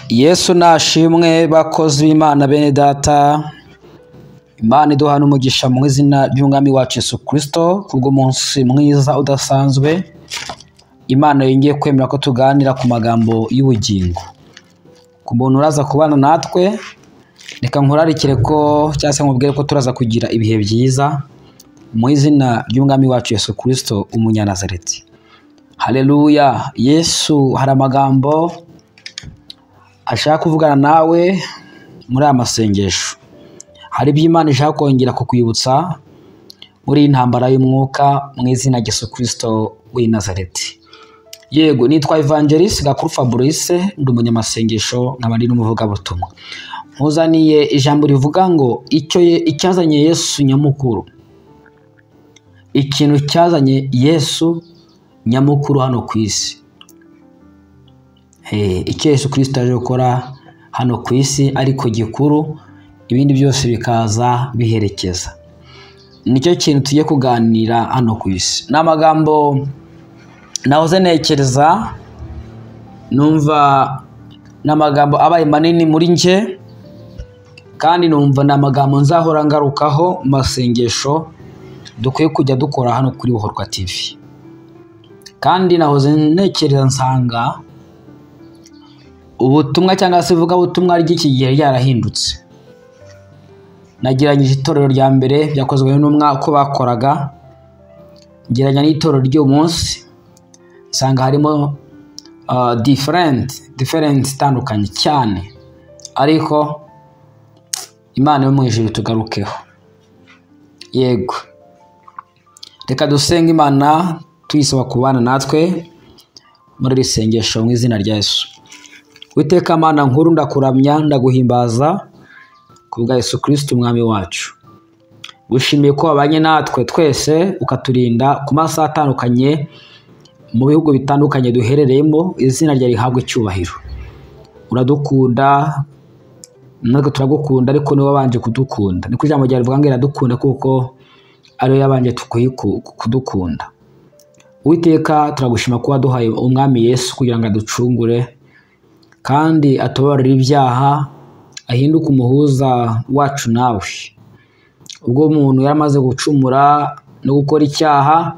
Yesu nashimwe bakozi b'Imana bene data. Imana iduhana umugisha mu izina ry'umwami wacu Yesu Kristo kubw'umunsi mwiza udasanzwe. Imana yongeye kwemera ko tuganira ku magambo y'ubugingo. Ku muntu uraza kubana natwe, reka nkurarikire ko cyangwa se nkubwire ko turaza kugira ibihe byiza mu izina ry'umwami wacu Yesu Kristo umunyanazareti. Haleluya. Yesu hari amagambo ashaka kuvugana nawe muri aya masengesho. Hari by'Imana ishaka kongera kukwibutsa muri intambara y'umwuka mu izina rya Yesu Kristo w'i Nazareti. Yego, nitwa Evangelist Gakuru Fabrice, ndi umunyamasengesho nkaba ndi n'umuvugabutumwa. Nkuzaniye ijambo rivuga ngo icyazanye Yesu nyamukuru. Ikintu cyazanye Yesu nyamukuru hano ku isi. Icyo Yesu Kristo aje gukora hano ku isi ariko gikuru, ibindi byose bikaza biherekeza. Nicyo kintu tugiye kuganira hano ku isi. N'amagambo nahoze nekereza, numva n'amagambo abaye manini muri nje, kandi numva n'amagambo nzahora ngarukaho mu masengesho dukwiye kujya dukora hano kuri Buhorwa TV. Kandi nahoze nekereza nsanga ubutumwa cyangwa se ivugabutumwa ry'iki gihe ryarahindutse. Nageranyije itorero rya mbere byakozwe n'umwaka uko bakoraga, geranya n'itorero ry'uyu munsi, nsanga harimo different itandukanye cyane. Ariko Imana yo mu ijuru tugarukeho. Yego, reka dusenga Imana tuyisaba kubana natwe muri iri sengesho mu izina rya Yesu. Uwiteka Mana nkuru, ndakuramya ndaguhimbaza kubwa Yesu Kristo umwami wacu. Wishimiye ko wabanye natwe twese ukaturinda ku masaha atandukanye mu bihugu bitandukanye duherereyemo. Izina ryawe rihabwe icyubahiro. Uradukunda, natwe turagukunda, ariko niwe wabanje kudukunda. Niko ijambo ryawe rivuga ngo iradukunda kuko ariyo yabanje kudukunda. Uwiteka turagushima ko waduhaye umwami Yesu kugira ngo aducungure kandi atubabarire ibyaha, ahinduke umuhuza wacu nawe. Ubwo umuntu yaramaze gucumura no gukora icyaha,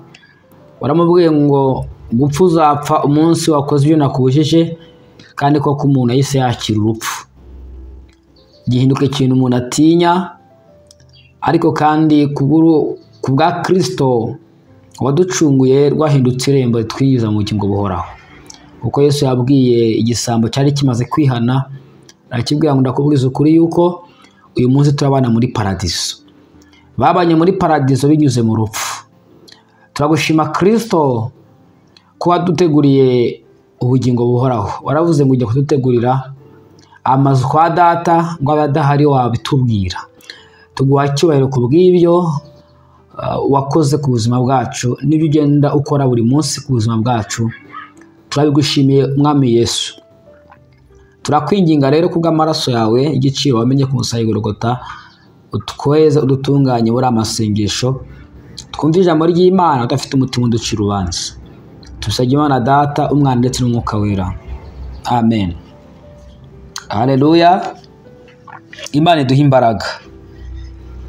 waramubwiye ngo gupfa uzapfa umunsi wakoze ibyo nakubujije, kandi koko umuntu yahise yakira urupfu. Gihinduka ikintu umuntu atinya, ariko kandi kubwa Kristo waducunguye rwahindutse irembo ritwinjiza mu bugingo buhoraho. Uko Yesu yabwiye igisambo cyari kimaze kwihana, arakibwira ngo ndakubwiza ukuri yuko uyu munsi turabana muri paradiso. Babanye muri paradiso binyuze mu rupfu. Turagushima Kristo ko waduteguriye ubugingo buhoraho. Waravuze ngo ujya kudutegurira amazu kwa data, ngo abadahari wabitubwira. Tuguha icyubahiro ku bw'ibyo wakoze ku buzima bwacu n'ibyo ugenda ukora buri munsi ku buzima bwacu. Turabigushimiye mwami Yesu. Turakwinginga rero kubw'amaraso yawe igiciro wamenye ku musaraba Golgotha, utweze udutunganye muri amasengesho, twumve ijambo ry'Imana udafite umutima uducira urubanza. Tusabye Imana Data, Umwana ndetse n'Umwuka Wera. Amen. Haleluya. Imana iduha imbaraga.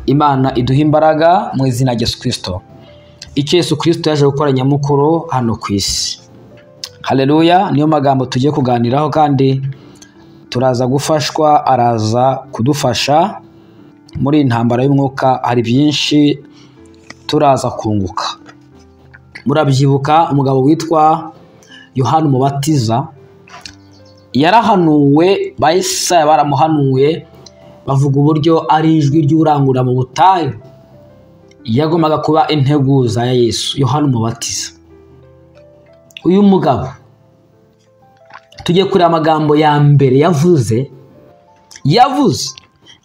Imana iduha imbaraga mu izina rya Yesu Kristo. Icyo Yesu Kristo yaje gukora nyamukuru hano ku isi. Haleluya. Niyo magambo tugiye kuganiraho, kandi turaza gufashwa, araza kudufasha muri intambara y'umwuka. Hari byinshi turaza kunguka. Murabyibuka umugabo witwa Yohana Umubatiza yarahanuwe, ba Yesaya baramuhanuye, bavuga uburyo ari ijwi ry'urangurura mu butayu. Yagombaga kuba integuza ya Yesu, Yohana Umubatiza. Uyu mugabo tugiye kureba amagambo ya mbere yavuze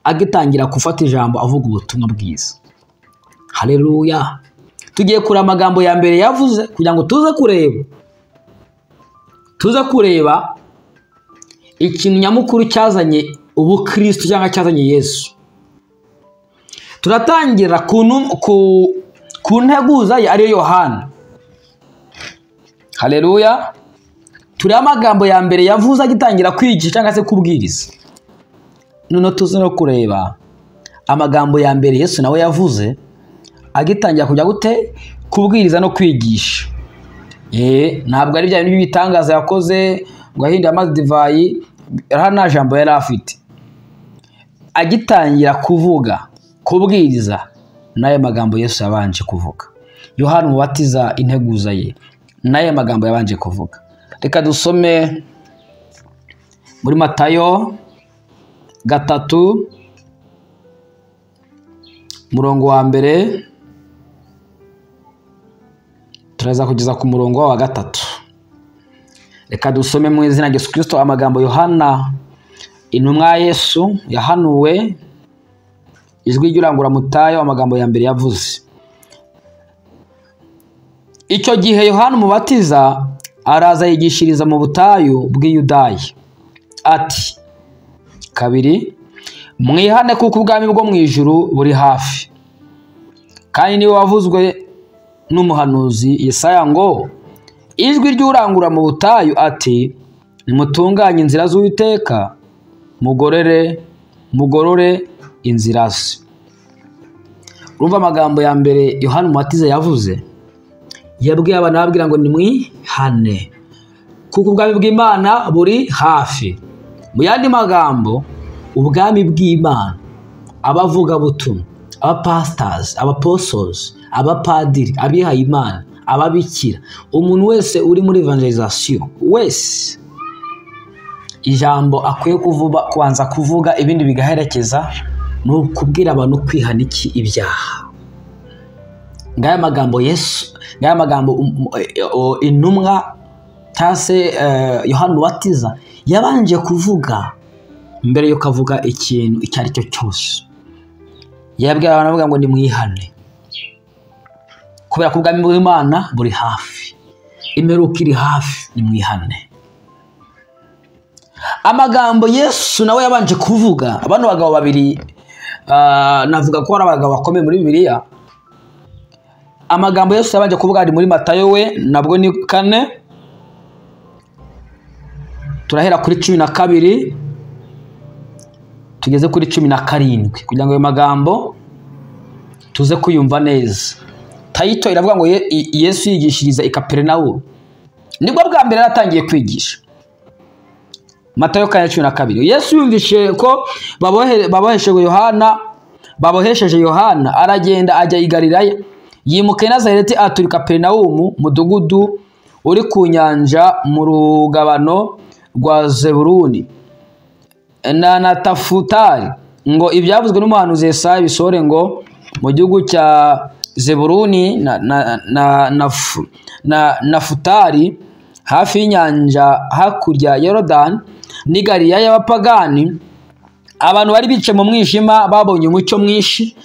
agitangira gufata ijambo avuga ubutumwa bwiza. Haleluya. Tugiye kureba amagambo ya mbere yavuze kugira ngo tuze kureba ikintu nyamukuru cyazanye ubukristo cyangwa cyazanye Yesu. Turatangira ku nteguza ye ariyo Yohana. Haleluya. turi amagambo ya mbere yavuze agitangira kwigisha cyangwa se kubwiriza. None tuzi no kureba amagambo ya mbere Yesu nawe yavuze agitangira kujya gute kubwiriza no kwigisha. Ntabwo ari bya bintu bitangaza yakoze ngo ahinde amazi divayi, nta jambo yari afite. Agitangira kuvuga kubwiriza naye magambo Yesu yabanje kuvuga. Yohana Umubatiza integuza ye naye magambo yabanje kuvuga. Reka dusome muri Matayo 3 murongo wa mbere turaza kugeza ku murongo wa 3. Reka dusome mu izina rya Yesu Kristo amagambo Yohana intumwa Yesu yahanuwe, ijwi ry'urangura mutayo, amagambo ya mbere yavuze. Icyo gihe Yohana Umubatiza araza yigishiriza mu butayu bw'i Yudaya ati, 2 mwihane kuko ubwami bwo mu ijuru buri hafi. Kandi niwe wavuzwe n'umuhanuzi Yesaya ngo, ijwi ry'urangura mu butayu ati, nimutunganye inzira z'Uwiteka, mugorore inzira ze. Urumva amagambo ya mbere Yohana Umubatiza yavuze, yabwiye abantu ababwira ngo nimwihane kuko ubwami bw'Imana buri hafi. Mu yandi magambo, ubwami bw'Imana, abavuga butumwa, abapastors, apostles, abapadiri, abihaye Imana, ababikira, umuntu wese uri muri evangelization wese, ijambo akwiye kubanza kuvuga ibindi bigaherekeza no kubwira abantu kwihana ibyaha. Ngaya magambo Yesu, ngaya magambo intumwa tase Yohana Umubatiza yabanje kuvuga mbere yo kavuga ikintu icyo ari cyo cyose. Yabwiye abantu avuga ngo nimwihane kubera ko ubwami bw'Imana buri hafi, imperuka iri hafi, nimwihane. Amagambo Yesu nawe yabanje kuvuga, abantu bagabo babiri, navuga ko ari abagabo bakomeye muri Bibiliya. Amagambo Yesu yabanje kuvuga ari muri Matayo we nabwo ni 4, turahera kuri 12 tugeze kuri 17 kugira ngo ayo magambo tuze kuyumva neza. Tayito iravuga ngo Yesu yigishiriza i Kaperinawumu. Nibwo bwa mbere yaratangiye kwigisha. Matayo 4:12. Yesu yumvishe ko babohesheje Yohana, aragenda ajya i Galilaya, yimuka i Nazareti aturi Kaperinawumu, mudugudu uri ku nyanja mu rugabano rwa Zebuluni na Nafutali, ngo ibyavuzwe n'umuhanuzi Yesaya bisohore ngo, mu gihugu cya Zebuluni na Nafutali, hafi y'inyanja hakurya ya Yorodani ni Galilaya y'abapagani, abantu bari bicaye mu mwijima babonye umucyo mwinshi,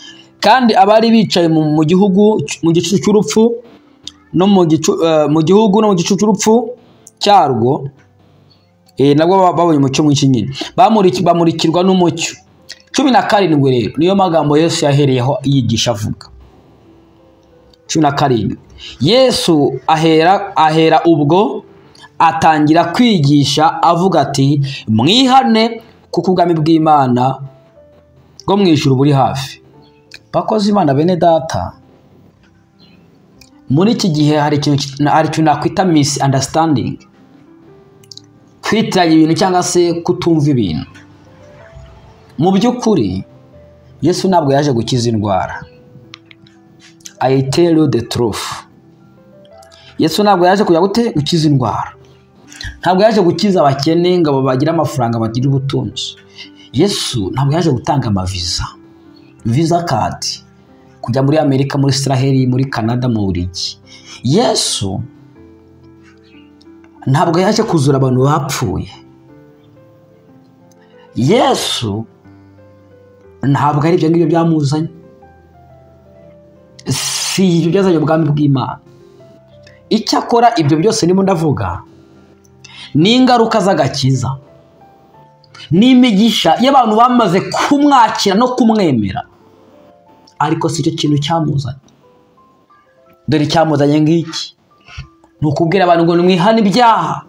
kandi abari bicaye mu gihugu mu gicucu cy'urupfu no mu gihugu no mu gicucu cy'urupfu cyarwo, nabwo babonye umucyo mwinshi nyine, bamurikirwa n'umucyo. 17 rero niyo magambo Yesu yahereyeho yigisha avuga. 17 Yesu ahera ubwo atangira kwigisha avuga ati, mwihane kuko ubwami bw'Imana bwo mu ijuru buri hafi. Bakoze Imana bene data, muri iki gihe hari ikintu nakwita misunderstanding, kwitiranya ibintu cyangwa se kutumva ibintu. Mu by'ukuri Yesu ntabwo yaje gukiza indwara. I tell you the truth. Yesu ntabwo yaje kujya gukiza indwara. Ntabwo yaje gukiza abakene ngo bagira amafaranga bagira ubutunzi. Yesu ntabwo yaje gutanga visa card kujya muri Amerika, muri Israel, muri Canada, mu Burigi. Yesu ntabwo yaje kuzura abantu bapfuye. Yesu ntabwo ari ibyo ngibyo byamuzanye. Si ibyo byazanye ubwami bw'Imana. Icyakora ibyo byose ndimo ndavuga ni ingaruka z'agakiza, n'imigisha y'abantu bamaze kumwakira no kumwemera, ariko si cyo kintu cyamuzanye. Dore cyamuzanye ngiki, ni ukubwira abantu ngo nimwihane ibyaha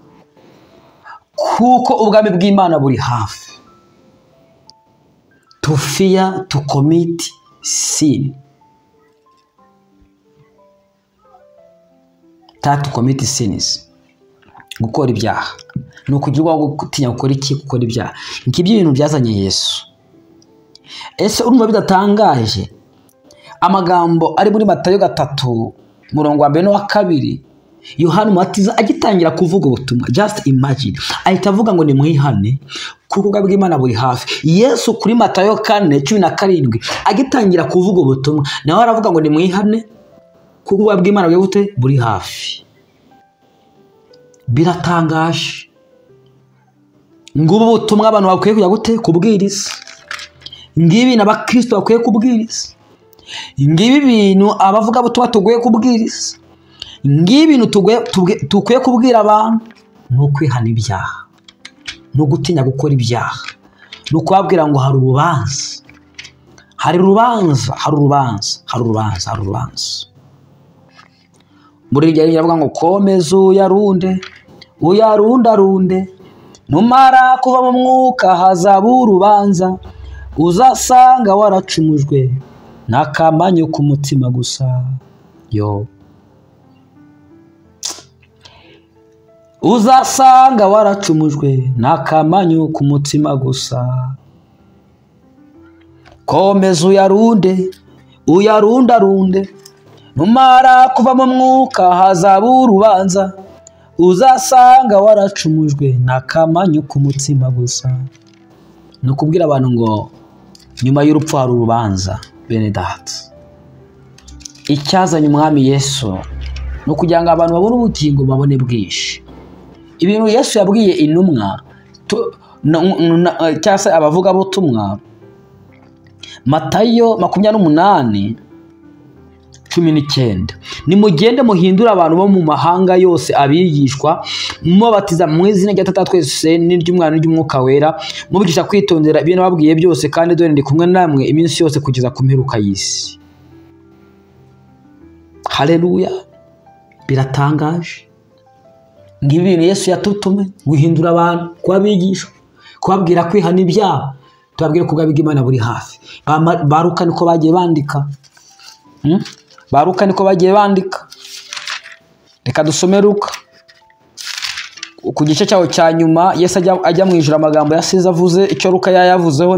kuko ubwami bw'Imana buri hafi. To fear to commit sin. To commit sins. Gukora ibyaha. Ni ukugirwa gutinya gukora iki? Gukora ibyaha. Ngibyo ibintu byazanye Yesu. Ese urumva bidatangaje? Amagambo ari muri Matayo 3:1-2, Yohana Umubatiza agitangira kuvuga ubutumwa, just imagine, ahita avuga ngo ni mwihane kuko ubwami bw'Imana buri hafi. Yesu kuri Matayo 4:17 agitangira kuvuga ubutumwa, nawe aravuga ngo ni mwihane kuko ubwami bw'Imana buri hafi. Biratangaje. Ngubu ubutumwa abantu bakwiye kujya kubwiriza. Ngibi n'abakristo bakwiye kubwiriza. Ngibi bintu abavuga butumwa tugoye kubwiriza. Ngibi bintu tukwiye kubwira abantu, no kwihana ibyaha, no gutinya gukora ibyaha, no kubabwira ngo hari urubanza, hari urubanza, hari urubanza, hari urubanza, hari urubanza. Muri iryo riravuga ngo komeza uyarunde, uyarundarunde, numara kuva mu mwuka hazaba urubanza, uzasanga waracumujwe n'akamanyu k'umutima gusa. Yo, uzasanga waracumujwe n'akamanyu k'umutima gusa. Komeza uyarunde, uyarundarunde, numara kuva mu mwuka hazaba urubanza, uzasanga waracumujwe n'akamanyu k'umutima gusa. No kubwira abantu ngo nyuma y'urupfu hari urubanza. Bene data, icyazanye umwami Yesu no kugira ngo abantu babone ubugingo, babone bwinshi. Ibintu Yesu yabwiye intumwa cyangwa se abavuga butumwa, Matayo 28:19, nimugende muhindura abantu bo mu mahanga yose abigishwa, mubatiza mu izina rya Data twese n'iry'Umwana n'iry'Umwuka wera, mubigisha kwitondera ibyo nababwiye byose, kandi dore ndi kumwe namwe iminsi yose kugeza ku mperuka y'isi. Haleluya. Biratangaje. Ngibi bintu Yesu yatutume guhindura abantu, kubabigisha, kubabwira kwihana ibyaha, tubabwire ko ubwami bw'Imana buri hafi. Baruka niko bagiye bandika. Baruka niko bagiye bandika. Reka dusome Luka ku gice cyaho cya nyuma. Yesu ajya mu ijuru, amagambo yasize avuze, icyo Luka yayavuzeho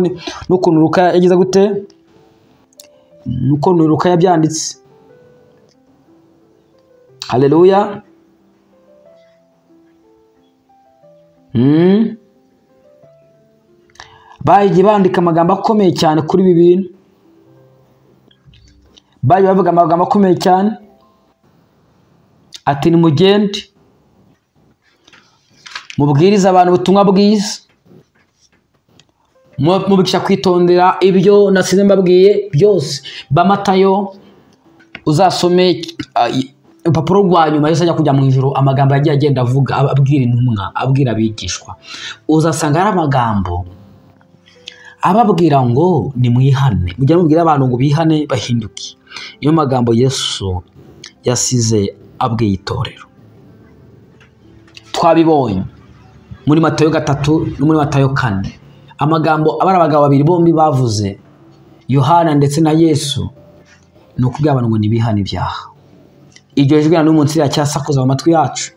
n'ukuntu Luka yagize gute, n'ukuntu Luka yabyanditse. Haleluya. Bagiye bandika amagambo akomeye cyane kuri ibi bintu. Bagiye bavuga amagambo akomeye cyane ati nimugende mubwiriza abantu ubutumwa bwiza, mubigisha kwitondera ibyo nasize mbabwiye byose. Matayo uzasome impapuro rwa nyuma Yesu ajya kujya mu ijuru, amagambo yagiye agenda avuga, abwira intumwa, abwira abigishwa, uzasanga ari amagambo ababwira ngo ni mwihane, mujya mubwira abantu ngo bihane bahinduke. Iyo magambo Yesu yasize abwiye itorero. Twabibonye muri Matayo 3 no muri Matayo 4, amagambo abari abagabo babiri bombi bavuze, Yohana ndetse na Yesu, no kubwira abantu ngo nibihane ibyaha. Iryo jwi n'umunsi yacyasakuza mu matwi yacu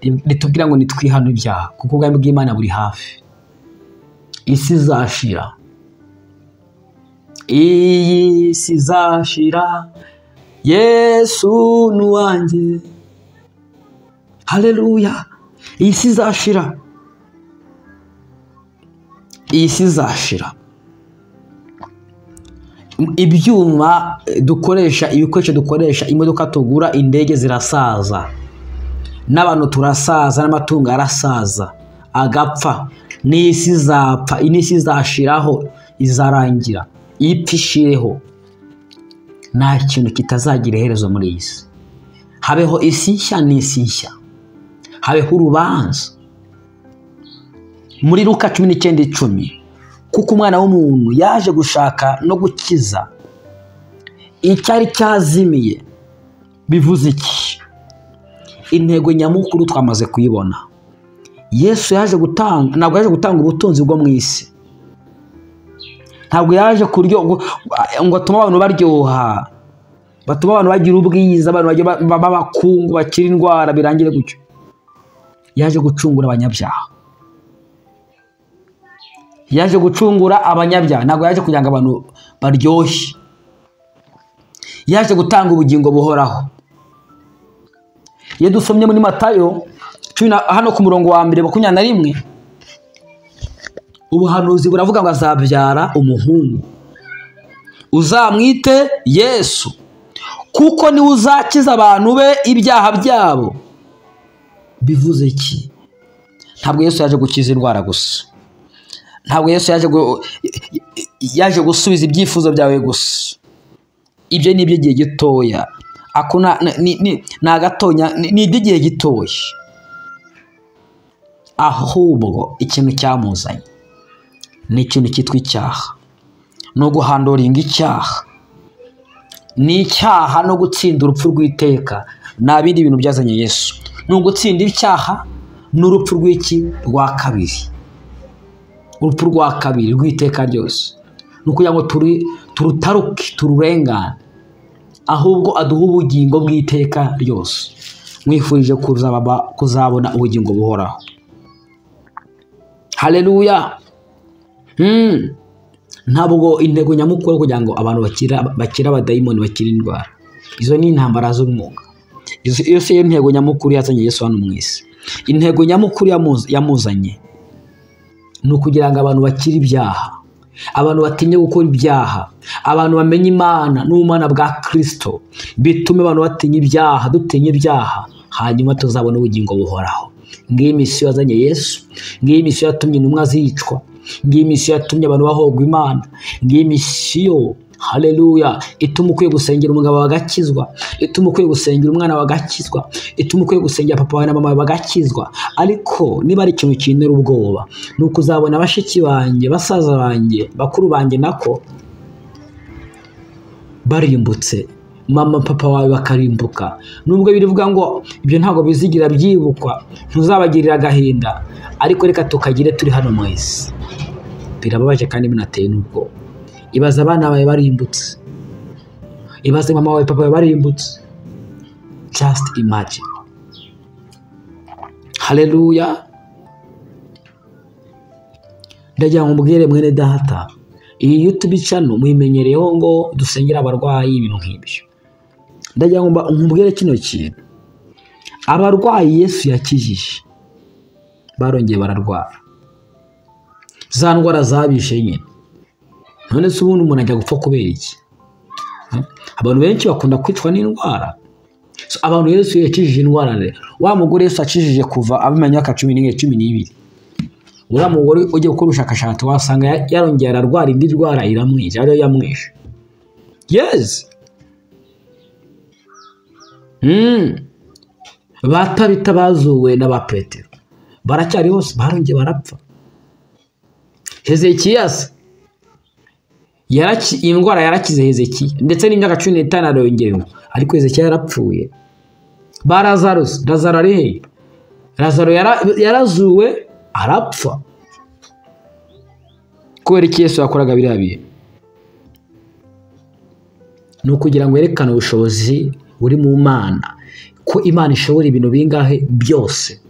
ritubwira ngo nitwihane ibyaha kuko ubwami bw'Imana buri hafi. Isi izashira, iyi si izashira, Yesu nuwanjye. Haleluya. Iyi si izashira, iyi si izashira. Ibyuma dukoresha, ibikoresho dukoresha, imodoka tugura, indege zirasaza, n'abantu turasaza, n'amatungo arasaza agapfa. N'isi izapfa, n'isi izashiraho, izarangira, ipfishireho. Nta kintu kitazagira iherezo muri iyi si. Habeho isi nshya n'isi nshya, habeho urubanza. Muri Luka 19:10, kuko umwana w'umuntu yaje gushaka no gukiza icyari cyazimiye. Bivuze iki? Intego nyamukuru twamaze kuyibona. Yesu yaje gutanga, ntabwo yaje gutanga ubutunzi bwo mu isi, ntabwo yaje ngo atume abantu baryoha, batuma abantu bagira ubwiza, abantu b'abakungu bakira indwara birangire gutyo. Yaje gucungura abanyabyaha, yaje gucungura abanyabyaha, ntabwo yaje kugira ngo abantu baryoshye. Yaje gutanga ubugingo buhoraho. Iyo dusomye muri Matayo hano ku murongo wa 21, ubuhanuzi buravuga ngo azabyara umuhungu, uzamwite Yesu, kuko niwe uzakiza abantu be ibyaha byabo. Bivuze iki? Ntabwo Yesu yaje gukiza indwara gusa, ntabwo Yesu yaje gusubiza ibyifuzo byawe gusa. Ibyo ni iby'igihe gitoya, ni agatonya, ni iby'igihe gitoya. Ahubwo ikintu cyamuzanye ni ikintu cyitwa icyaha, no guhandoringa icyaha, ni icyaha no gutsinda urupfu rw'iteka. Nta bindi bintu byazanye Yesu, ni ugutsinda icyaha n'urupfu rwa kabiri, urupfu rwa kabiri rw'iteka ryose. Ni ukugira ngo turutaruke, tururengane, ahubwo aduha ubugingo bw'iteka ryose. Mwifurije kuzabona ubugingo buhoraho. Haleluya. Ntabwo intego nyamukuru kugira ngo abantu bakira abadayimoni, bakira indwara. Izo ni intambara z'umwuka. Iyo si yo ntego nyamukuru yazanye Yesu hano mu isi. Intego nyamukuru yamuzanye ni ukugira ngo abantu bakire ibyaha, abantu batinye gukora ibyaha, abantu bamenye Imana n'ubumana bwa Kristo, bitume abantu batinya ibyaha, dutinya ibyaha, hanyuma tuzabona ubugingo buhoraho. Ngiyi misiyo yazanye Yesu, ngiyi misiyo yatumye intumwa zicwa, ngiyi misiyo yatumye abantu bahogwa Imana, ngiyi misiyo, haleluya, ituma ukwiye gusengera umugabo bagakizwa, ituma ukwiye gusengera umwana bagakizwa, ituma ukwiye gusengera papa wawe na mama bagakizwa. Ariko niba ari ikintu kintera ubwoba, ni ukuzabona bashiki banjye, basaza banjye, bakuru banjye nako barimbutse, mama papa wawe bakarimbuka. Nubwo birivuga ngo ibyo ntabwo bizigira byibukwa, ntuzabagirira agahinda, ariko reka tukagire turi hano mu isi. Birababaje kandi binateye n'ubwoba. Ibaza abana bawe barimbutse, ibaze mama wawe papa wawe barimbutse. Just imagine. Haleluya. Ndagira ngo mbwire mwene data, iyi YouTube channel muyimenyereyeho ngo dusengera abarwayi, ibintu nk'ibyo. Ndagira ngo mbwire kino kintu, abarwayi Yesu yakijije barongeye bararwara, za ndwara zabishe nyine. None se ubundi umuntu ajya gupfa kubera iki? Abantu benshi bakunda kwicwa n'indwara. Abantu Yesu yakijije indwara rero. Wa mugore Yesu akijije kuva abimenya aka 11 12. Uriya mugore ujye gukora ubushakashatsi wasanga yarongera ararwara indi ndwara iramwishe, ariyo yamwishe. Yes. Batabita bazuwe n'aba Petero baracyari hose, barongeye barapfa. Hezekiyasi indwara yarakize Hezekiya, ndetse n'imyaka 15 arayongerewe, ariko Hezekiya yarapfuye. Lazaro ari he? Lazaro yarazuwe arapfa. Kubera iki Yesu yakoraga biriya bintu? Ni ukugira ngo yerekane ubushobozi buri mu Mana, ko Imana ishobora ibintu bingahe byose.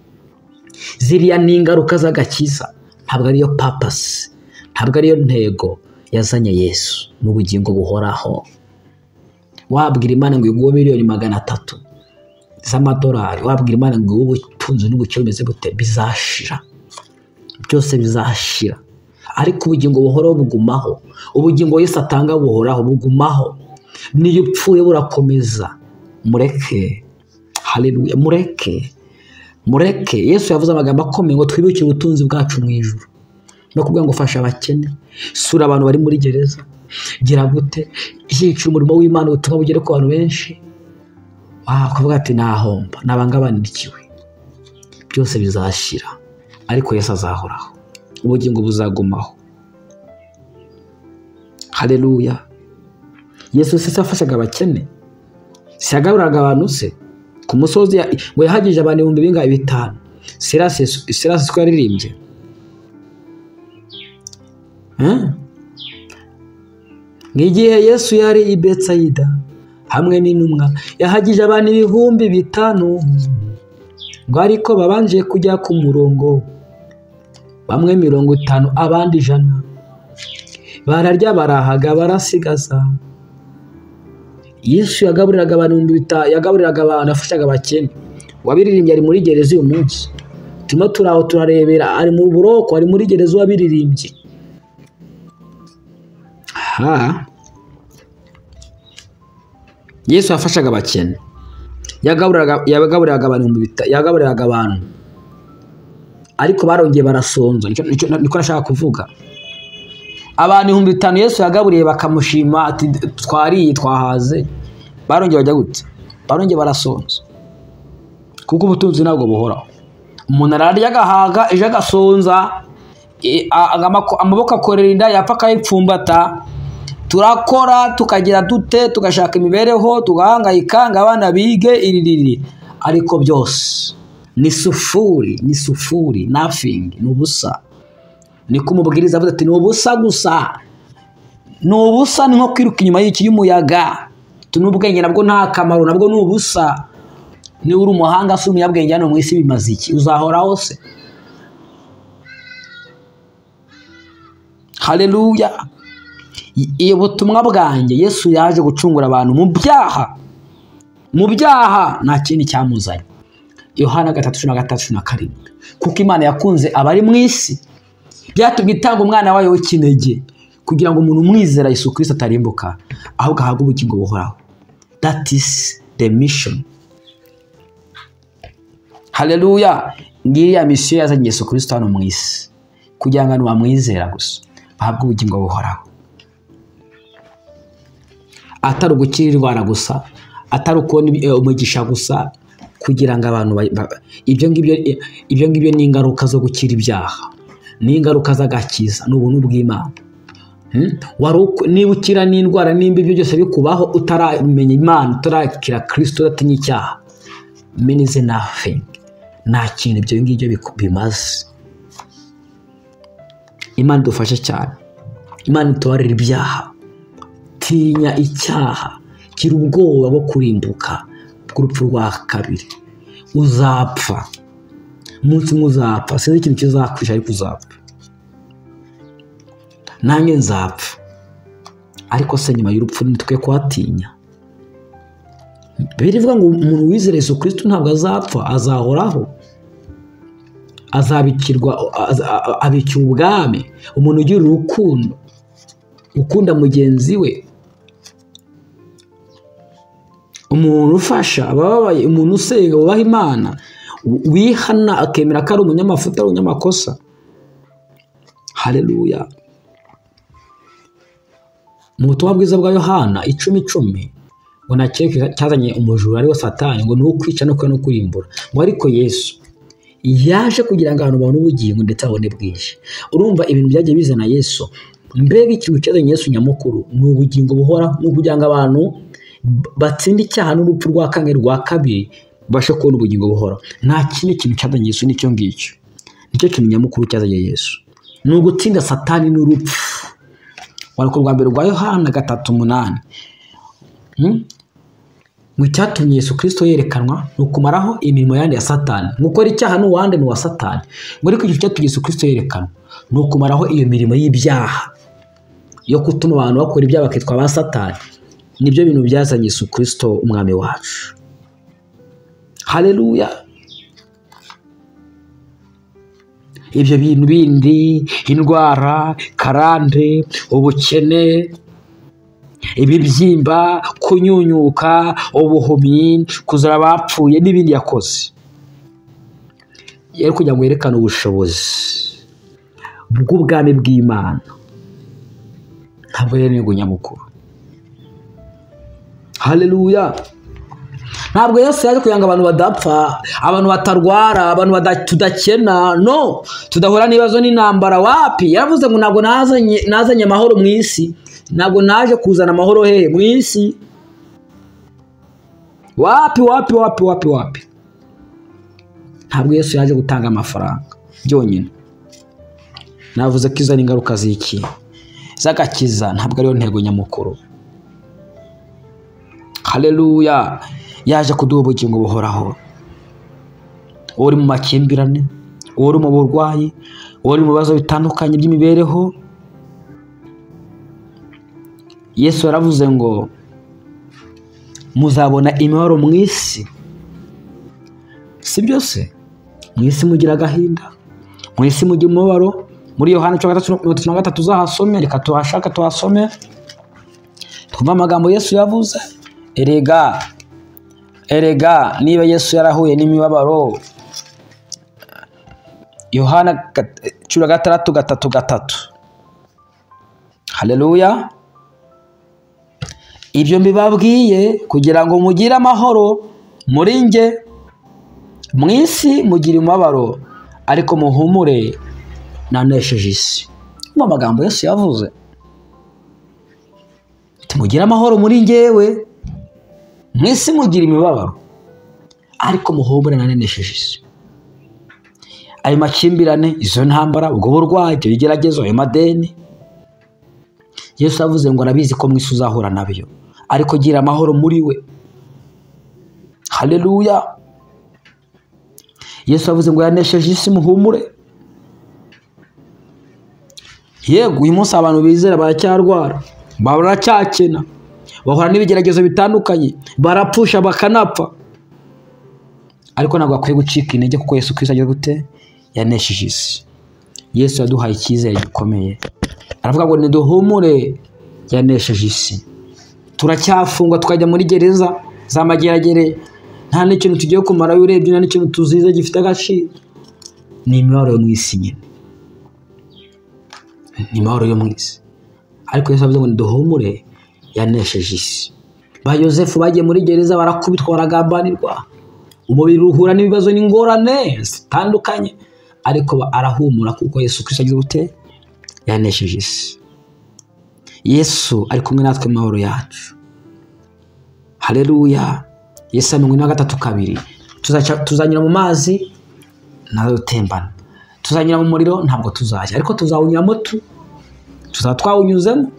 Ziriya ni ingaruka z'agakiza, ntabwo ariyo purpose, ntabwo ariyo ntego yazanye Yesu mu bugingo buhoraho. Wabwira Imana ngo iguhe miliyoni 300 z'amadolari, wabwira Imana ngo ubutunzi n'ubukire bumeze bute, bizashira, byose bizashira. Ariko ubugingo buhoraho bugumaho. Ubugingo Yesu atanga buhoraho bugumaho. Niyo upfuye burakomeza. Mureke. Haleluya. Mureke. Yesu yavuze amagambo akomeye ngo twibukire ubutunzi bwacu mu ijuru. No kuvuga ngo fasha abakene, sura abantu bari muri gereza, gira gute, ishyikira umurimo w'Imana ubutumwa bugere ku bantu benshi. Kuvuga ati nahomba, nabangabandikiwe. Byose bizashira, ariko Yesu azahoraho. Ubugingo buzagumaho. Haleluya. Yesu se afashaga abakene, siyagaburaga abantu se ku musozi ngo yahagije abantu 5,000. Sirasi ko yaririmbye nk'igihe Yesu yari i Betsayida hamwe n'intumwa yahagije abantu 5,000 ngo ariko babanje kujya ku murongo bamwe 50 abandi 100 bararya barahaga barasigaza. Yesu yagaburiraga abantu afashaga abakene. Wabiririmbye ari muri gereza uyu munsi, turimo turaho turarebera, ari mu buroko, ari muri gereza wabiririmbye. Yesu yafashaga abakene, yagaburiraga abantu ariko barongeye barasonza. Niko nashaka kuvuga. Abantu 5,000 Yesu yagaburiye bakamushima ati twariye twahaze, barongeye bajya gute? Barongeye barasonza. Kuko ubutunzi ntabwo buhoraho. Umuntu ararya agahaga ejo agasonza, amaboko akorera inda yapfa akayipfumbata. Turakora tukagira dute, tugashaka imibereho, tugahangayika ngo abana bige iririri, ariko byose ni sufuri, nothing, ni ubusa. Niko umubwiriza avuga ati ni ubusa gusa, ni ubusa, ni nko kwiruka inyuma y'iki y'umuyaga. Tunubwenge nabwo nta kamaro, nabwo ni ubusa. Ni uri umuhanga se umunyabwenge hano mu isi bimaze iki? Uzahoraho se? Haleluya. Iyo butumwa bwanjye Yesu yaje gucungura abantu mu byaha nta kindi cyamuzanye. Yohana 3:37. Kuko Imana yakunze abari mu isi byatumye itanga umwana wayo w'ikinege kugira ngo umuntu umwizera Yesu Kristo atarimbuka ahubwo ahabwe ubugingo buhoraho. That is the mission. Haleluya. Ngiriya mission yazanye Yesu Kristo hano mu isi kugira ngo abantu bamwizera gusa bahabwe ubugingo buhoraho. Atari ugukira indwara gusa, atari ukubona umugisha gusa, kugira ngo abantu ibyo ngibyo ni ingaruka zo gukira ibyaha, ni ingaruka z'agakiza, n'ubuntu bw'Imana. Niba ukira n'indwara nimba ibyo byose bikubaho utaramenya Imana, utarakira Kristo, udatinya icyaha, means nothing. Nta kintu ibyo ngibyo bimaze. Imana idufashe cyane, Imana itubarira ibyaha. Tinya icyaha, gira ubwoba bwo kurimbuka bw'urupfu rwa kabiri. Uzapfa, umunsi muzapfa, sinzi ikintu kizakwisha ariko uzapfa. Nanjye nzapfa, ariko se nyuma y'urupfu nitwe kwatinya. Bibiliya ivuga ngo umuntu wizera Yesu Kristo ntabwo azapfa, azahoraho, abikira ubwami. Umuntu ugira urukundo, ukunda mugenzi we, umuntu ufasha abababaye, umuntu usenga wubaha Imana, wihana akemera ko ari umunyamafuta, ari umunyamakosa. Haleluya. Mu butumwa bwiza bwa Yohana 10:10 ngo nakeke cyazanye umujura ariwe Satani, ngo ni ukwica no kurimbura. Ngo ariko Yesu yaje kugira ngo abantu babone ubugingo ndetse abone bwinshi. Urumva ibintu byagiye bizana Yesu. Mbega ikintu cyazanye Yesu nyamukuru ni ubugingo buhora, no kugira ngo abantu batsinde icyaha n'urupfu rwa kangahe rwa kabiri bashe kubona ubugingo buhora. Nta kindi kintu cyazanye Yesu nicyo ngicyo. Nicyo kintu nyamukuru cyazanye Yesu, ni ugutsinda Satani n'urupfu. Wariko rwa mbere rwa Yohana 3:8. Mu cyatumye Yesu Kristo yerekanwa no kumaraho imirimo yandi ya Satani. Gukora icyaha n'uwande ni wa Satani. Ngo ariko icyo cyatumye Yesu Kristo yerekanwa no kumaraho iyo mirimo y'ibyaha yo gutuma abantu bakora ibyaha bakitwa ba Satani. Nibyo bintu byazanye Yesu Kristo umwami wacu. Haleluya. Ibyo bintu bindi, indwara, karande, ubukene, ibibyimba, kunyunyuka, ubuhumyi, kuzura abapfuye n'ibindi yakoze, yari kugira ngo yerekane ubushobozi bw'ubwami bw'Imana. Ntabwo yari intego nyamukuru. Haleluya. Ntabwo Yesu yaje kugira ngo abantu badapfa, abantu batarwara, abantu tudakena, no, tudahura n'ibibazo n'intambara. Wapi? Yaravuze ngo ntabwo nazanye amahoro mu isi, ntabwo naje kuzana amahoro hehe mu isi. Wapi? ntabwo Yesu yaje gutanga amafaranga byonyine. Navuze ko izo ni ingaruka z'iki z'agakiza, ntabwo ariyo ntego nyamukuru. Haleluya. Yaje kuduha ubugingo buhoraho. Uri mu makimbirane, uri mu burwayi, uri mu bibazo bitandukanye by'imibereho, Yesu yaravuze ngo muzabona imibabaro mu isi. Si byose? Mu isi mugira agahinda, mu isi mugira umubabaro. Muri Yohana 3:33 uzahasome, reka tuhashaka tuhasome twumva amagambo Yesu yavuze. Erega niba Yesu yarahuye n'imibabaro, Yohana 3:3. Haleluya. Ibyo mbibabwiye kugira ngo mugire amahoro muri nge. Mu isi mugira umubabaro, ariko muhumure, nanesheje isi. Mu magambo Yesu yavuze, mugira amahoro muri ngewe. Mu isi mugira imibabaro, ariko muhumure, nanesheje isi. Ayo makimbirane, izo ntambara, ubwo burwayi, ibyo bigeragezo, ayo madeni, Yesu yavuze ngo arabizi ko mu isi uzahura nabyo, ariko gira amahoro muri we. Haleluya. Yesu yavuze ngo yanesheje isi, muhumure. Yego uyu munsi abantu bizera baracyarwara, baracyakena, bahura n'ibigeragezo bitandukanye, barapfusha bakanapfa, ariko ntabwo akwiye gucika intege, kuko Yesu Kristo agiye gute? Yanesheje isi. Yesu yaduhaye icyizere gikomeye, aravuga ngo niduhumure, yanesheje isi. Turacyafungwa tukajya muri gereza za mageragere, nta n'ikintu tugiye kumara, urebye nta n'ikintu tuzize gifite agaciro. Ni imibabaro yo mu isi nyine, ni imibabaro yo mu isi. Ariko Yesu avuze ngo niduhumure, yanesheje isi. Ba Yosefu bagiye muri gereza, barakubitwa, baragambanirwa, umubiri uhura n'ibibazo n'ingorane zitandukanye, ariko arahumura kuko Yesu Kristo agize gute? Yanesheje isi. Yesu ari kumwe natwe mu mahoro yacu. Haleluya. Yesu 3:2. Tuzanyura mu mazi, nazo tembana. Tuzanyura mu muriro, ntabwo tuzajya, ariko tuzawunyuramo tuzatwawunyuzemo.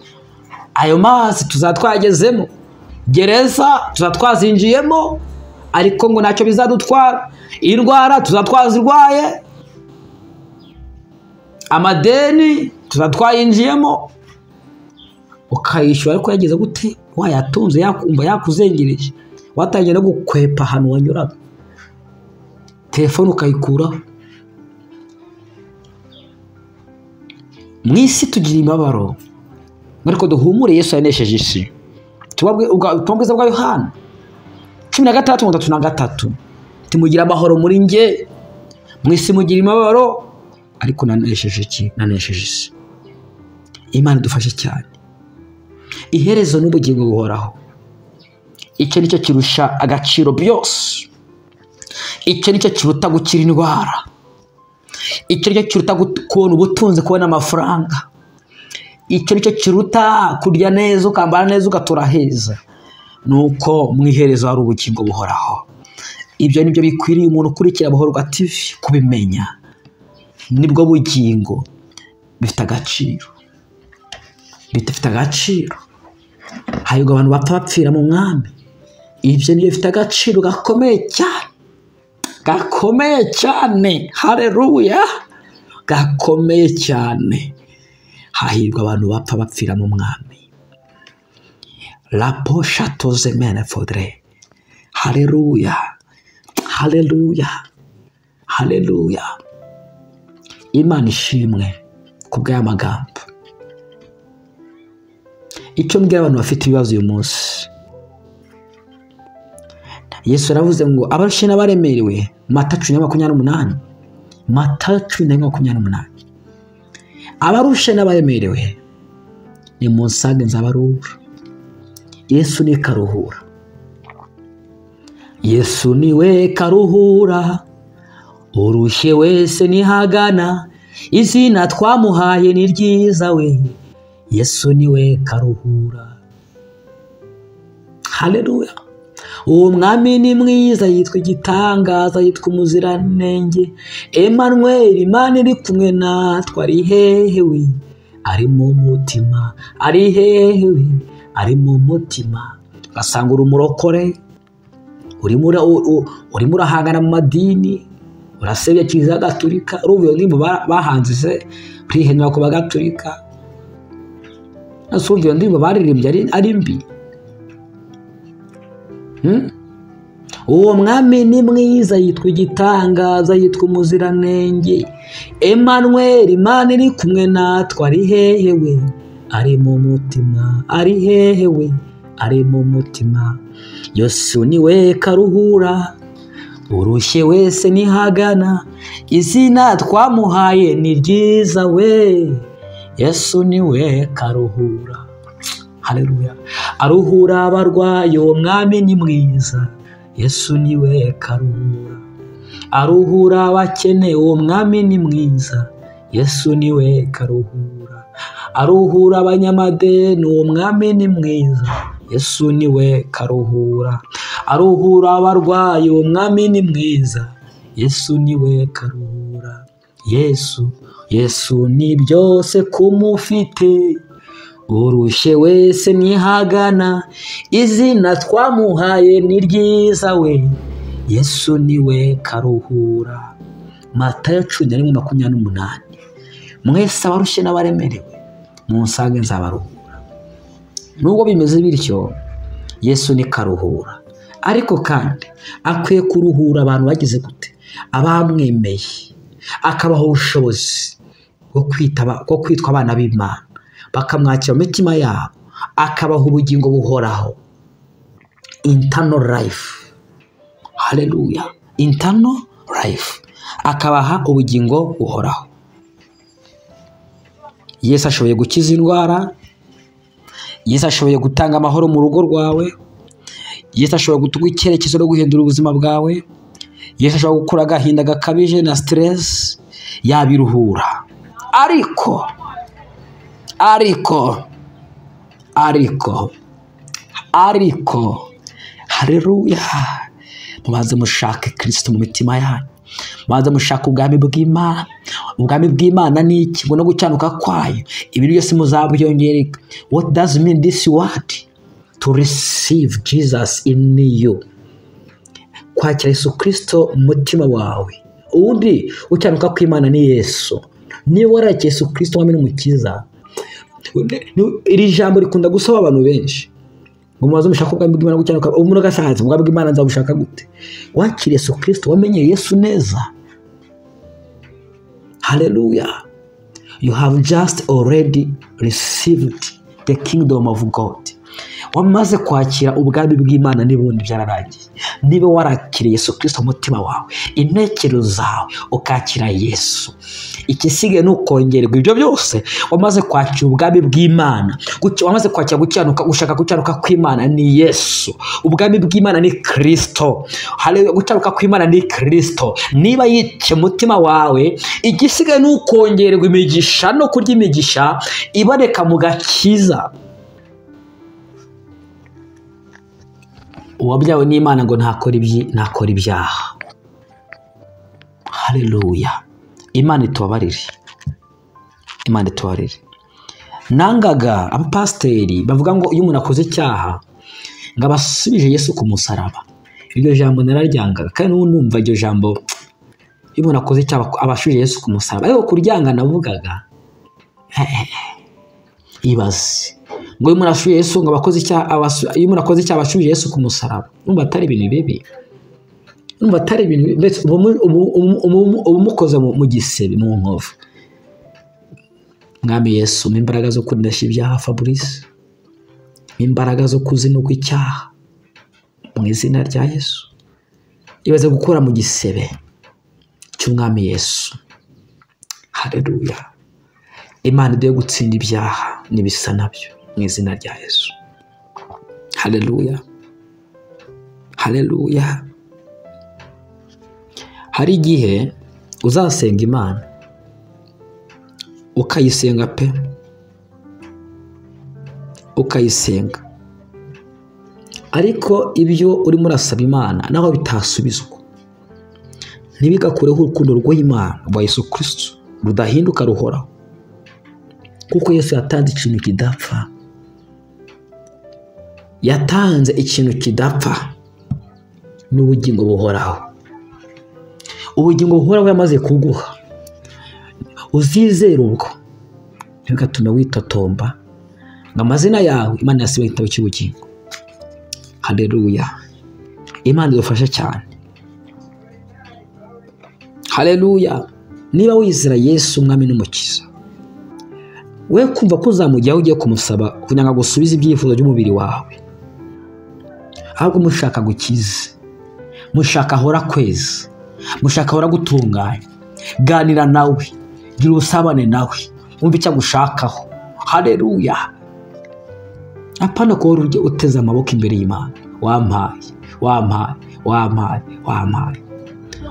Ayo mazi tuzatwagezemo. Gereza tuzatwazinjiyemo, ariko ngo ntacyo bizadutwara. Indwara tuzatwazirwaye, amadeni tuzatwayinjiyemo, ukayishyura, ariko yageze gute? Wayatunze, yakumva yakuzengereje, watangiye no gukwepa ahantu wanyuraga, telefone ukayikuraho. Mu isi tugira imibabaro, ariko duhumure, Yesu yanesheje isi. Tubabwiza bwa Yohana 16:33, timugira amahoro muri nge. Mu isi mugira imibabaro, ariko nanesheje iki? Nanesheje isi. Imana idufashe cyane. Iherezo n'ubugingo buhoraho, icyo nicyo kirusha agaciro byose. Icyo nicyo kiruta gukira indwara, icyo nicyo kiruta kubona ubutunzi, kubona amafaranga, icyo nicyo kiruta kurya neza, ukambara neza, ugatura heza. Nuko mu iherezo hari ubugingo buhoraho. Ibyo nibyo bikwiriye umuntu ukurikira Buhorwa TV kubimenya. Nibwo bugingo bifite agaciro, bifite agaciro. Hayuga abantu bapfa bapfira mu mwami. Ibyo nibyo bifite agaciro gakomeye cyane, gakomeye cyane. Haleluya. Gakomeye cyane. Hahirwa abantu bapfa bapfira mu mwami. La posha toze mene fodre. Haleluya. Haleluya. Haleluya. Imana ishimwe kubw'aya magambo. Icyo mbwira abantu bafite ibibazo uyu munsi, Yesu yaravuze ngo abarushe n'abaremerewe, Mata 10:28. Mata 10:28. Abarushe n'abaremerewe nimunsange nzabaruhura. Yesu ni karuhura. Yesu niwe karuhura, urushye wese nihagana, izina twamuhaye ni ryiza we. Yesu niwe karuhura. Haleluya. uwo mwami ni mwiza, yitwa igitangaza, yitwa umuziranenge, Emmanuel, Imana iri kumwe natwe. Ari hehewe? Ari mu mutima. Ari hehewe? Ari mu mutima. Ugasanga uri umurokore, urimo urahangana mu madini, urasebya Kiliziya Gatolika, urumva iyo ndirimbo bahanze se urihenura ku Bagatolika, urumva iyo ndirimbo baririmbye ari mbi. Uwo mwami ni mwiza, yitwa igitangaza, yitwa umuziranenge, Emmanuel, Imana iri kumwe natwe. Ari hehewe? Ari mu mutima. Ari hehewe? Ari mu mutima. Yesu niwe karuhura, urushye wese nihagana, izina twamuhaye ni ryiza we. Yesu niwe karuhura. Haleluya. Aruhura abarwayi, uwo mwami ni mwiza, Yesu niwe karuhura. Aruhura abakene, uwo mwami ni mwiza, Yesu niwe karuhura. Aruhura abanyamadeni, uwo mwami ni mwiza, Yesu niwe karuhura. Aruhura abarwayi, uwo mwami ni mwiza, Yesu niwe karuhura. Yesu ni byose kumufite, urushye wese nihagana, izina twamuhaye ni ryiza we. Yesu niwe karuhura. Matayo 11:28. Mwese abarushye n'abaremerewe munsange nzabaruhura. Nubwo bimeze bityo, Yesu ni karuhura, ariko kandi akwiye kuruhura abantu bagize gute? Abamwemeye, akabaha ubushobozi bwo kwitwa abana b'Imana, bakamwakira mu mitima yabo, akabaha ubugingo buhoraho, internal life. Haleluya. Internal life. Akabaha ubugingo buhoraho. Yesu ashoboye gukiza indwara, Yesu ashoboye gutanga amahoro mu rugo rwawe, Yesu ashoboye gutuga icyerekezo no guhindura ubuzima bwawe, Yesu ashoboye gukura agahinda gakabije na stress, yabiruhura. Ariko haleluya, mubanze mushake Kristo mu mitima yanyu, mubanze mushake ubwami bw'Imana. Ubwami bw'Imana ni iki? Ngo no gucyanuka kwayo, ibintu byose muzabyongereka. What does mean this word? To receive Jesus in you. Kwakira Yesu Kristo mu mutima wawe. Ubundi gucyanuka kw'Imana ni Yesu. Niba warakira Yesu Kristo wamene umukiza, iri jambo rikunda gusaba abantu benshi. Ngo mubaze mushaka ubwami bw'Imana gucyanuka, umuntu agasanze ubwami bw'Imana nzabushaka gute? Wakira Yesu Kristo, wamenye Yesu neza. Hallelujah. You have just already received the kingdom of God. Wamaze kwakira ubwami bw'Imana, n'ubundi byararangiye. Niba warakiriye Yesu Kristo mu mutima wawe, intekerezo zawe ukakira Yesu, ikisigaye nukongererwa ibyo byose. Wamaze kwakira ubwami bw'Imana, wamaze kwakira gucyanuka, gushaka gucyanuka kw'Imana ni Yesu. Ubwami bw'Imana ni Kristo. Haleluya. Gucyanuka kw'Imana ni Kristo. Niba yice mutima wawe, igisigaye nukongererwa imigisha no kurya imigisha iboneka mu gakiza. Uwabyawe n'Imana ngo ntakora ibyaha. Haleluya. Imana itubabarire. Nangaga abapasiteri bavuga ngo iyo umuntu akoze icyaha ngo abasubije Yesu ku musaraba. Iryo jambo nararyangaga, kandi numva iryo jambo iyo umuntu akoze icyaha abasubije Yesu ku musaraba. Ariko kuryanga navugaga ibaze ngo iyo umuntu asubije Yesu ngo abakoze icyaha, iyo umuntu akoze icyaha abasubije Yesu ku musaraba. Numva atari ibintu bibi. Numva atari ibintu mbese ubumukoze mu gisebe, mu nkovu. Mwami Yesu, imbaraga zo kunesha ibyaha Fabrice, imbaraga zo kuzinuka icyaha mu izina rya Yesu. Ibaze gukora mu gisebe cy'Umwami Yesu. Haleluya. Imana igiye gutsinda ibyaha n'ibisa nabyo mu izina rya Yesu. Haleluya. Haleluya. Hari igihe uzasenga Imana ukayisenga ariko ibyo urimo urasaba Imana naho bitasubizwa ntibigakureho urukundo rw'Imana rwa Yesu Kristo rudahinduka ruhoraho, kuko Yesu yatanze ikintu kidapfa. Yatanze ikintu kidapfa n'ubugingo buhoraho. Ubugingo buhoraho yamaze kuguha, uzizera ubwo ntibigatume witotomba ngo amazina yawe Imana yasibe igitabo cy'ubugingo. Haleluya. Imana idufashe cyane. Haleluya. Niba wizera Yesu umwami n'umukiza, we kumva ko uzamujyaho ugiye kumusaba kugira ngo agusubize ibyifuzo by'umubiri wawe, ahubwo mushaka gukiza, mushaka ahora kweza, mushaka ahora gutunganya, ganira nawe, gira ubusabane nawe, wumva icyo agushakaho. Haleluya. Apana ko urujye uteze amaboko imbere y'Imana, wampaye.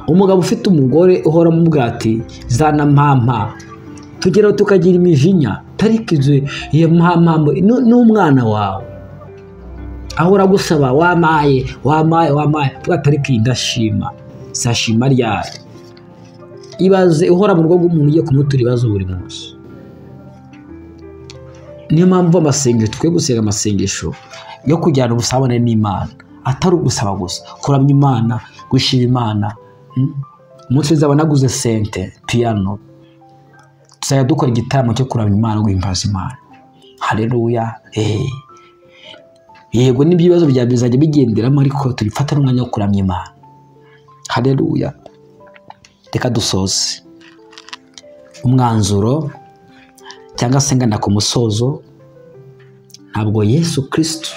Umugabo ufite umugore uhora amubwira ati zana mpampa, tugeraho tukagira imijinya, tarikize iyo mpampa n'umwana wawe ahora gusaba wamaye tugatariki ndashima sashima ryari. Ibaze uhora mu rugo rw'umuntu ugiye kumutura ibibazo buri munsi. Niyo mpamvu amasengesho twe gusenga amasengesho yo kujyana ubusabane n'Imana, atari ugusaba gusa, kuramya Imana, gushima Imana. Umunsi nzaba naguze sente piano, tuzajya dukora igitaramo cyo kuramya Imana, guhimbaza Imana. Haleluya. Yego n'ibibazo bya bizajya bigenderamo, ariko turifata n'umwanya wo kuramya Imana. Haleluya. Reka dusoze umwanzuro cyangwa se ngana ku musozo. Ntabwo Yesu Kristo,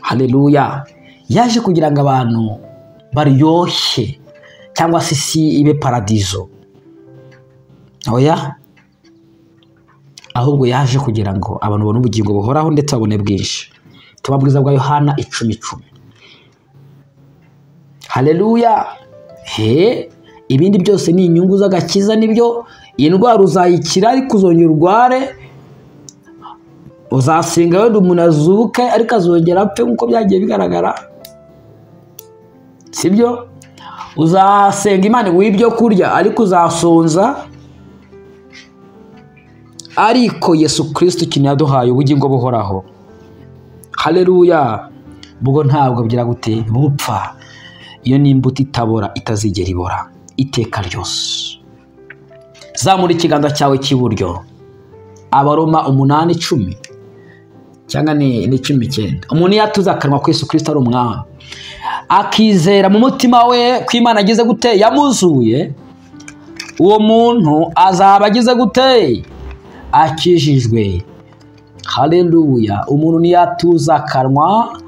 haleluya, yaje kugira ngo abantu baryoshye cyangwa se isi ibe paradizo. Oya, ahubwo yaje kugira ngo abantu babone ubugingo buhoraho ndetse babone bwinshi. Tubabwiza bwa Yohana 10:10. Haleluya. Ibindi byose ni inyungu z'agakiza, nibyo. Indwara uzayikira ariko uzongera urware, uzasenga wenda umuntu azuke ariko azongera apfe nk'uko byagiye bigaragara, sibyo? Uzasenga Imana ngo ibyo kurya ariko uzasonza. Ariko Yesu Kristo ikintu yaduhaye ubugingo buhoraho. Haleluya. Bwo ntabwo bigira gute bupfa. Iyo ni imbuto itabora, itazigera ibora iteka ryose. Zamura ikiganza cyawe cy'iburyo. Abaroma 8:10 cyangwa ni 19. Umuntu yatuza akanwa ko Yesu Kristo ari umwami, akizera mu mutima we ko Imana agize gute yamuzuye, uwo muntu azaba agize gute akijijwe. Haleluya. Umuntu niyatuza akanwa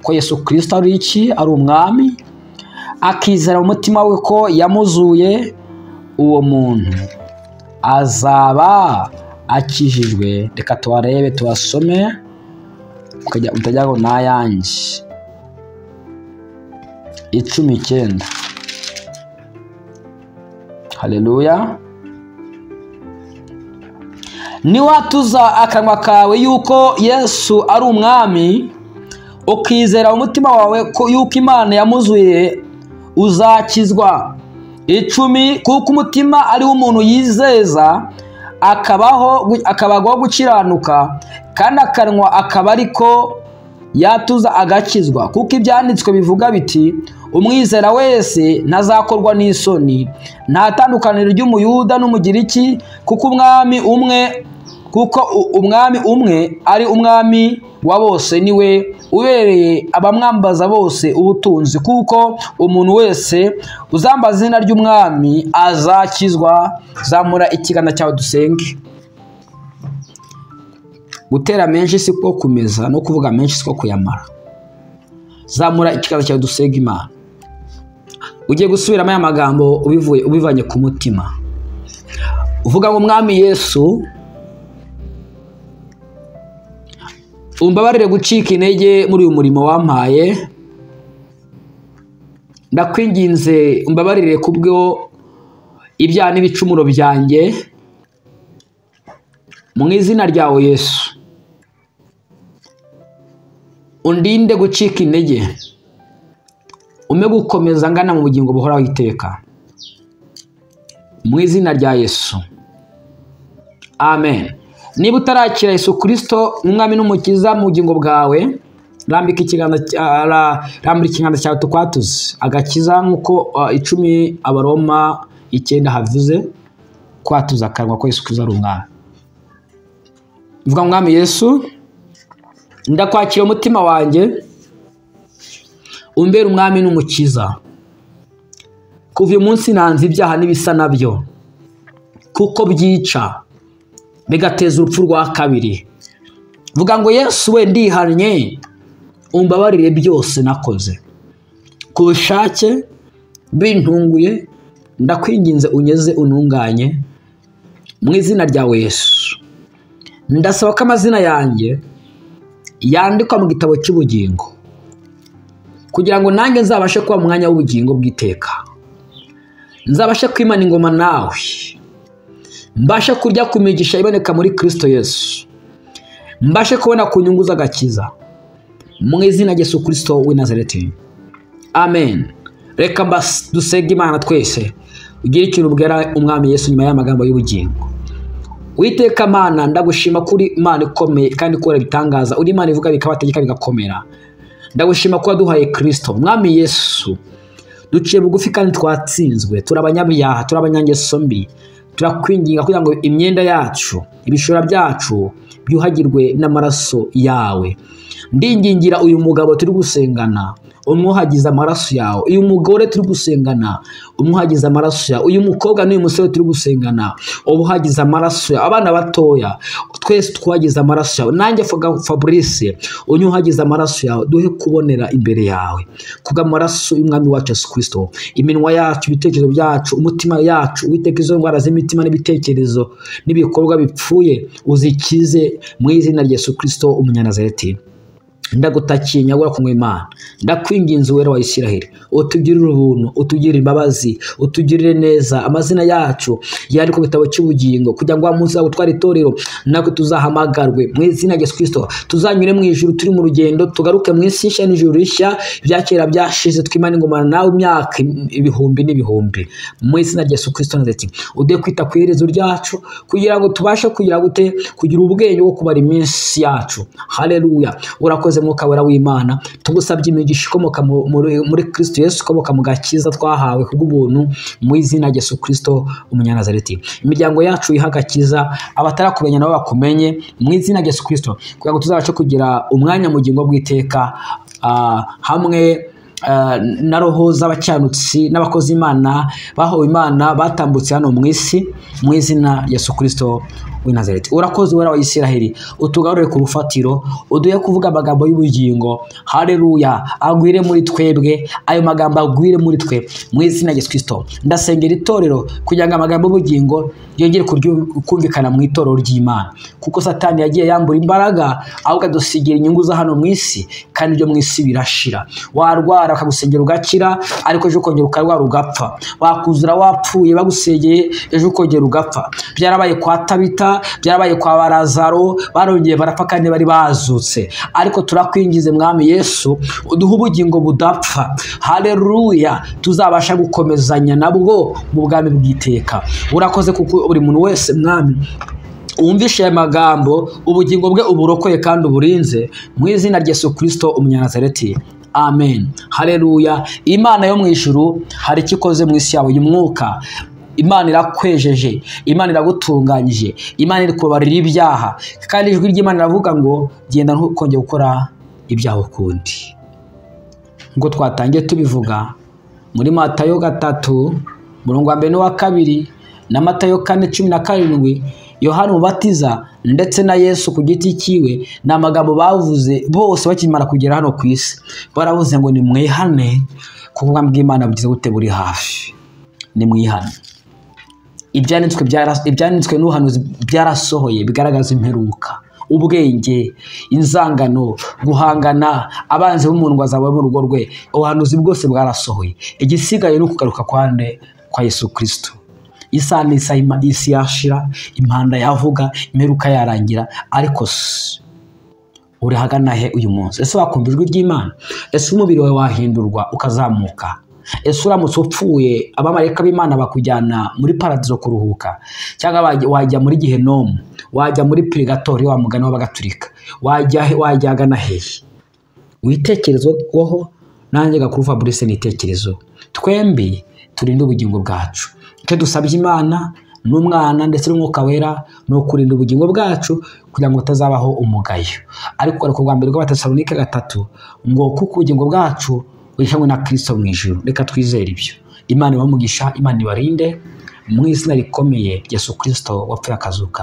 ko Yesu Kristo ari iki, ari umwami, akizera mu mutima we ko yamuzuye, uwo muntu azaba akijijwe. Reka tuwarebe tuwasome utajya ngo nayanjye. 19. Haleluya. Niwatuza akanwa kawe yuko Yesu ari umwami, ukizera mu mutima wawe ko yuko Imana yamuzuye, uzakizwa. 10. Kuko umutima ari umuntu yizeza akabagwaho gukiranuka, kandi akanwa akaba ariko yatuza agakizwa. Kuko ibyanditswe bivuga biti, umwizera wese ntazakorwa n'isoni. Nta tandukaniro ry'umuyuda n'umugiriki, kuko umwami umwe ari umwami wa bose, niwe ubereye abamwambaza bose ubutunzi. Kuko umuntu wese uzambaza izina ry'umwami azakizwa. Zamura ikiganza cyawe dusenge. Gutera menshi si ko kumeza, no kuvuga menshi si ko kuyamara. Zamura ikiganza cyawe dusenge Imana. Ugiye gusubiramo aya magambo ubivanye ku mutima. Uvuga ngo Mwami Yesu, umbabarire gucika intege muri uyu murimo wampaye. Ndakwinginze umbabarire kubwo ibyaha n'ibicumuro byanjye, mu izina ryawe Yesu. undinde gucika intege, ume gukomeza ngana mu bugingo buhoraho iteka, mu izina rya Yesu, amen. Niba utarakira Yesu Kristo umwami n'umukiza mu bugingo bwawe, rambura ikiganza cyawe tukwatuze agakiza, nk'uko 10 Abaroma 9 havuze, kwatuza akanwa ko Yesu Kristo ari umwami. Vuga mwami Yesu, ndakwakira umutima wanjye, umbere umwami n'umukiza. Kuva uyu munsi nanze ibyaha n'ibisa nabyo, kuko byica bigateza urupfu rwa kabiri. Vuga ngo Yesu we, ndihannye, umbabarire byose nakoze ku bushake bintunguye, ndakwinginze unyeze ununganye mu izina ryawe Yesu. Ndasaba ko amazina yanjye yandikwa mu gitabo cy'ubugingo, kugira ngo nanjye nzabashe kuba mu mwanya w'ubugingo bw'iteka, nzabashe kwimana ingoma nawe, mbashe kurya ku migisha iboneka muri Kristo Yesu, mbashe kubona ku nyungu z'agakiza mu izina rya Yesu Kristo w'i Nazareti, amen. Reka dusenge Imana twese, ugire ikintu ubwira umwami Yesu nyuma y'amagambo y'ubugingo. Uwiteka Mana, ndagushima kuri Imana ikomeye kandi ukora ibitangaza, uri Imana ivuga bikabategeka bigakomera. Ndagushima ko waduhaye Kristo. Mwami Yesu, duciye bugufi kandi twatsinzwe, turabanyabyaha, turabanyangeso mbi. Turakwinginga kugira ngo imyenda yacu, ibishura byacu byuhagirwe n'amaraso yawe. Ndingingira uyu mugabo turi gusengana, umwuhagiza amaraso yawe. Uyu mugore turi gusengana, umwuhagiza amaraso yawe. Uyu mukobwa n'uyu musore turi gusengana, ubuhagiza amaraso yawe. Abana batoya twese twagize amaraso yawe. Nanjye Fabrice, unyuhagiza amaraso yawe, duhe kubonera imbere yawe kubw'amaraso y'umwami wacu Yesu Kristo. Iminwa yacu, ibitekerezo byacu, umutima yacu, Uwiteka izo ndwara z'imitima n'ibitekerezo n'ibikorwa bipfuye uzikize mu izina rya Yesu Kristo umunyanazareti. Ndagutakiye nyagura ku Imana, ndakwinginze wera wa Isiraheli, utugirire ubuntu, utugirire imbabazi, utugirire neza. Amazina yacu yari ku bitabo cy'ubugingo, kugira ngo munsi yawe twari itorero nako tuzahamagarwe mu izina rya Yesu Kristo. Tuzanyure mu ijuru turi mu rugendo, tugaruke mu isi nshya n'ijuru rishya, ibyakera byashize, twimane ingoma nawe imyaka ibihumbi n'ibihumbi mu izina rya Yesu Kristo Nazareti. Ude kwita ku iherezo ryacu, kugira ngo tubashe kugira ubwenge bwo kubara iminsi yacu. Haleluya. Urakoze Mwuka wera w'Imana, tugusabye imigisha ikomoka muri Kristo Yesu, ikomoka mu gakiza twahawe kubw'ubuntu mu izina rya Yesu Kristo umunyanazareti. Imiryango yacu iha agakiza, abatarakumenya nabo bakumenye mu izina rya Yesu Kristo, kugira ngo tuzabashe kugira umwanya mu bugingo bw'iteka, hamwe na roho z'abacyanutsi n'abakozi Imana bahowe Imana batambutse hano mu isi mu izina rya Yesu Kristo w'i Nazareti. Urakoze wera wa Isiraheli, utugarure ku rufatiro, uduhe kuvuga amagambo y'ubugingo. Haleluya. Agwire muri twebwe, ayo magambo agwire muri twe mu izina rya Yesu Kristo. Ndasengera itorero kugira ngo amagambo y'ubugingo yongere kumvikana mu itorero ry'Imana, kuko Satani yagiye yambura imbaraga, ahubwo adusigira inyungu za hano mu isi, kandi ibyo mu isi birashira. Warwara bakagusengera ugakira, ariko ejo ukongera ukarwara ugapfa. Wakuzura wapfuye bagusengeye, ejo ukongera ugapfa. Byarabaye kwa Tabita, byarabaye kwa Barazaro, barongeye barapfa kandi bari bazutse. Ariko turakwingize mwami Yesu, uduhe ubugingo budapfa. Haleluya. Tuzabasha gukomezanya nabwo mu bwami bw'iteka. Urakoze kuko buri muntu wese mwami umvishe magambo, ubugingo bwe uburokoye kandi uburinze mu izina rya Yesu Kristo umunyanazareti, amen. Haleluya. Imana yo mu ijuru hari ikikoze mu isi yawe y'umwuka. Imana irakwejeje, Imana iragutunganyije, Imana iri kubarira ibyaha, kandi ijwi ry'Imana riravuga ngo genda ntukongere gukora ibyaha ukundi. Ngo twatangiye tubivuga muri Matayo 3:1-2 na Matayo 4:17, Yohana Umubatiza ndetse na Yesu ku giti cyiwe ni amagambo bavuze bose bakimara kugera hano ku isi. Baravuze ngo ni mwihane kuko ubwami bw'Imana bugize gute buri hafi. Ni mwihane. Ibyanditswe n'ubuhanuzi byarasohoye bigaragaza imperuka, ubwenge, inzangano, guhangana, abanzi b'umuntu bazaba mu rugo rwe. Ubuhanuzi bwose bwarasohoye. Igisigaye ni ukugaruka kwa Yesu Kristo. Isa isi yashira, impanda yavuga, imperuka yarangira, ariko uri hagana he uyu munsi? Ese wakumva ijwi ry'Imana? Ese umubiri wawe wahindurwa ukazamuka? Ese uramutse upfuye abamarayika b'Imana bakujyana muri paradizo kuruhuka, cyangwa wajya muri gehenomu, wajya muri purigatori wa mugani w'abagatulika, wajya hagana hehe? Witekerezeho, nanjye Gakuru Fabrice nitekerezo. Twembi turinde ubugingo bwacu. Icyo dusabye Imana n'Umwana ndetse n'Umwuka Wera ni ukurinda ubugingo bwacu kugira ngo tazabaho umugayo. Ariko bwa mbere rw'Abatesalonike 3 ngo kuko ubugingo bwacu buhishanwe na Kristo mu ijuru. Reka twizere ibyo. Imana ibamugisha, Imana ibarinde mu izina rikomeye Yesu Kristo wapfuye akazuka.